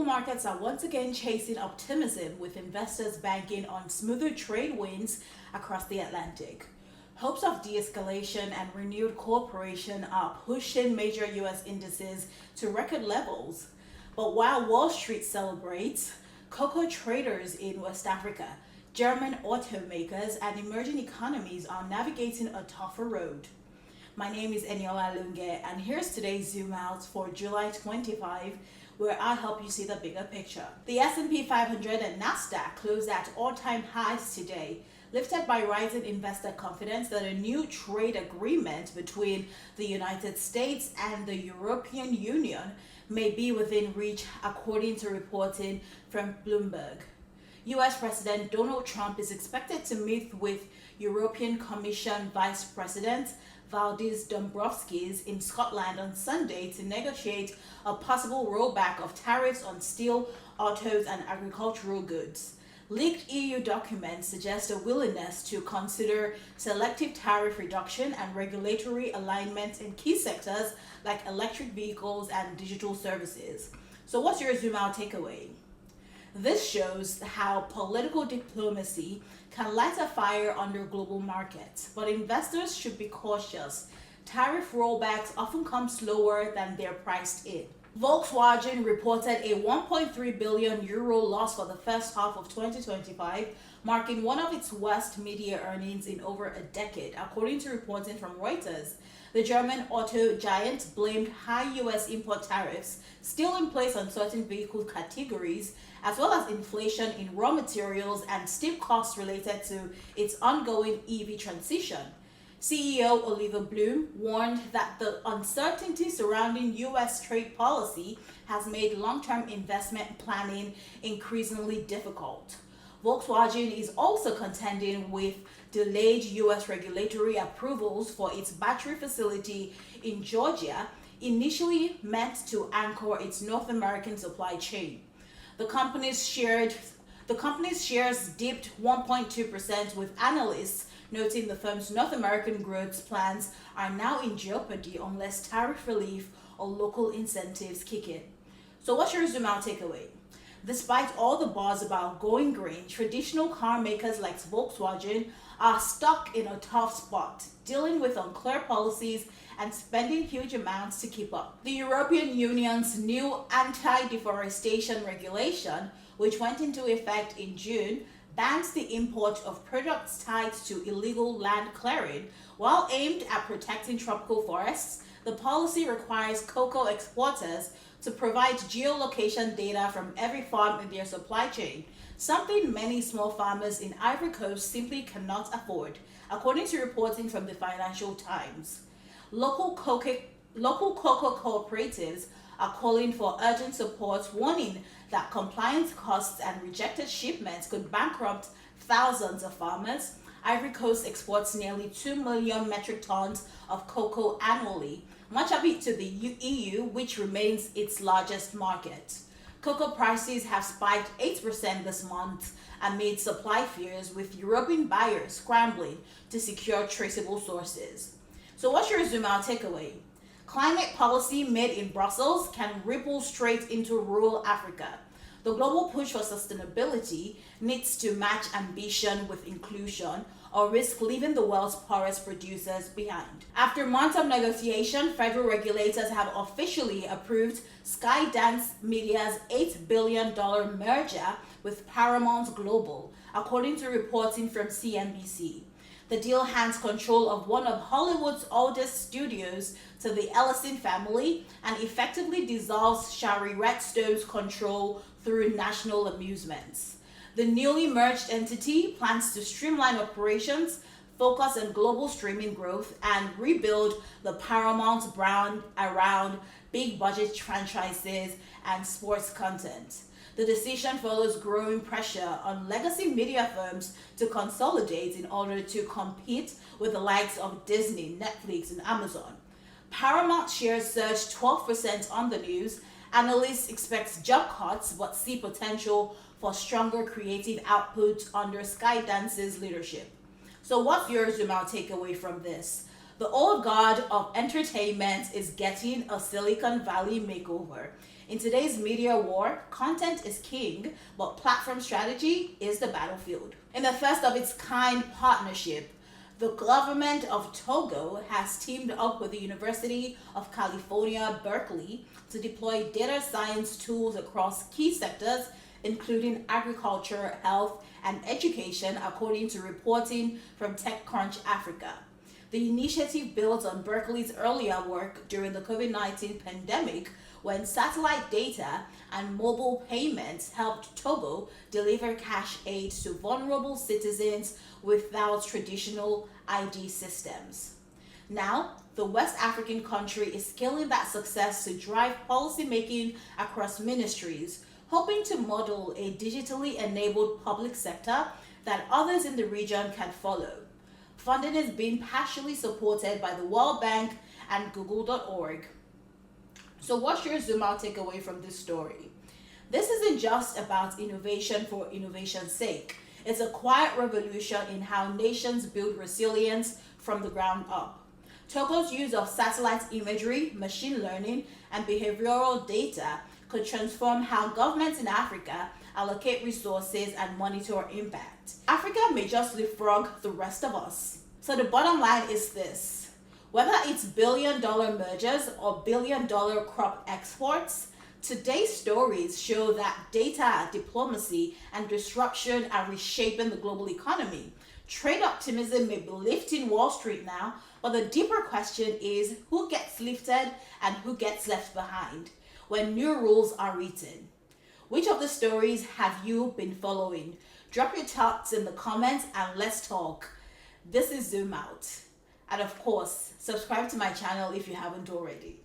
markets are once again chasing optimism, with investors banking on smoother trade winds across the Atlantic. Hopes of de-escalation and renewed cooperation are pushing major U.S. indices to record levels. But while Wall Street celebrates, cocoa traders in West Africa, German automakers, and emerging economies are navigating a tougher road. My name is Eniola Lunge, and here's today's Zoom Out for July 25, where I help you see the bigger picture. The S&P 500 and Nasdaq closed at all-time highs today, lifted by rising investor confidence that a new trade agreement between the United States and the European Union may be within reach, according to reporting from Bloomberg. US President Donald Trump is expected to meet with European Commission Vice President Valdis Dombrovskis in Scotland on Sunday to negotiate a possible rollback of tariffs on steel, autos, and agricultural goods. Leaked EU documents suggest a willingness to consider selective tariff reduction and regulatory alignment in key sectors like electric vehicles and digital services. So what's your Zoom Out takeaway? This shows how political diplomacy can light a fire under global markets, but investors should be cautious. Tariff rollbacks often come slower than they're priced in. Volkswagen reported a 1.3 billion euro loss for the first half of 2025, marking one of its worst media earnings in over a decade, according to reporting from Reuters. The German auto giant blamed high U.S. import tariffs still in place on certain vehicle categories, as well as inflation in raw materials and steep costs related to its ongoing EV transition. CEO Oliver Blume warned that the uncertainty surrounding U.S. trade policy has made long-term investment planning increasingly difficult. Volkswagen is also contending with delayed U.S. regulatory approvals for its battery facility in Georgia, initially meant to anchor its North American supply chain. The company's shares dipped 1.2%, with analysts noting the firm's North American growth plans are now in jeopardy unless tariff relief or local incentives kick in. So what's your Zoom Out takeaway? Despite all the buzz about going green, traditional car makers like Volkswagen are stuck in a tough spot, dealing with unclear policies and spending huge amounts to keep up. The European Union's new anti-deforestation regulation, which went into effect in June, bans the import of products tied to illegal land clearing. While aimed at protecting tropical forests, the policy requires cocoa exporters to provide geolocation data from every farm in their supply chain, something many small farmers in Ivory Coast simply cannot afford, according to reporting from the Financial Times. Local cocoa cooperatives are calling for urgent support, warning that compliance costs and rejected shipments could bankrupt thousands of farmers. Ivory Coast exports nearly 2 million metric tons of cocoa annually, much of it to the EU, which remains its largest market. Cocoa prices have spiked 8% this month amid supply fears, with European buyers scrambling to secure traceable sources. So what's your Zoom Out takeaway? Climate policy made in Brussels can ripple straight into rural Africa. The global push for sustainability needs to match ambition with inclusion, or risk leaving the world's poorest producers behind. After months of negotiation, federal regulators have officially approved Skydance Media's $8 billion merger with Paramount Global, according to reporting from CNBC. The deal hands control of one of Hollywood's oldest studios to the Ellison family and effectively dissolves Shari Redstone's control through National Amusements. The newly merged entity plans to streamline operations, focus on global streaming growth, and rebuild the Paramount brand around big-budget franchises and sports content. The decision follows growing pressure on legacy media firms to consolidate in order to compete with the likes of Disney, Netflix, and Amazon. Paramount shares surged 12% on the news. Analysts expect job cuts but see potential for stronger creative output under Skydance's leadership. So what's your Zoom Out takeaway from this? The old god of entertainment is getting a Silicon Valley makeover. In today's media war, content is king, but platform strategy is the battlefield. In the first of its kind partnership, the government of Togo has teamed up with the University of California, Berkeley, to deploy data science tools across key sectors, including agriculture, health, and education, according to reporting from TechCrunch Africa. The initiative builds on Berkeley's earlier work during the COVID-19 pandemic, when satellite data and mobile payments helped Togo deliver cash aid to vulnerable citizens without traditional ID systems. Now, the West African country is scaling that success to drive policymaking across ministries, hoping to model a digitally enabled public sector that others in the region can follow. Funding is being partially supported by the World Bank and Google.org. So what's your zoom out takeaway from this story? This isn't just about innovation for innovation's sake. It's a quiet revolution in how nations build resilience from the ground up. Togo's use of satellite imagery, machine learning, and behavioral data could transform how governments in Africa allocate resources and monitor impact. Africa may just leapfrog the rest of us. So the bottom line is this. Whether it's billion-dollar mergers or billion-dollar crop exports, today's stories show that data, diplomacy, and disruption are reshaping the global economy. Trade optimism may be lifting Wall Street now, but the deeper question is who gets lifted and who gets left behind when new rules are written. Which of the stories have you been following? Drop your thoughts in the comments and let's talk. This is Zoom Out. And of course, subscribe to my channel if you haven't already.